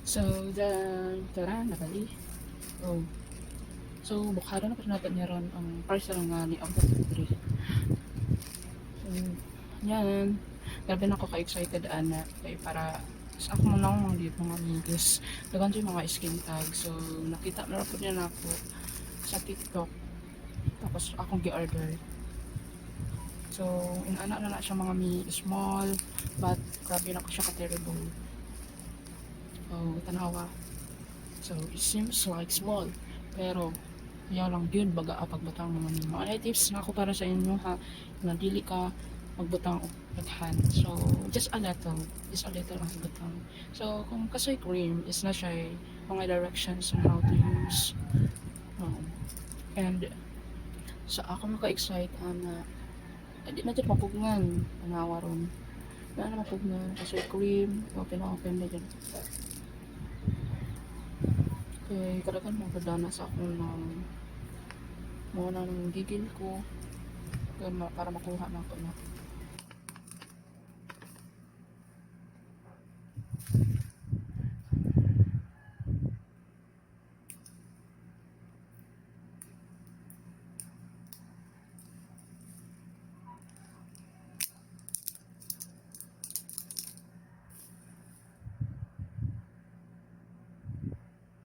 So, tara, nakali. Oh. So, bukado na pa natin meron ang parcel nga ni ang diri. So, yan. Grabe na ako ka-excited ana kay para sa ako mo lang mga dito mga amigos. Dagan siya mga skin tag. So, nakita na po niya na ako sa TikTok. Tapos akong gi-order. So, inana na siya mga small, but grabe na ko siya ka-terrible. Oh, tanawa. So, it seems like small. Pero, kaya lang yun, baga pagbutang naman yung mga tips na ako para sa inyo ha, na dili ka magbutang o naghan. So, just a little ang butang. So, kung kasi cream is na siya mga directions on how to use. And, sa ako maka-excite na hindi na dyan mapugnan, panawa ron. Na mapugnan, kasi cream, open na dyan. Kaya kadagan mo kadana sa akong mga nang gigil ko para makuha na ako na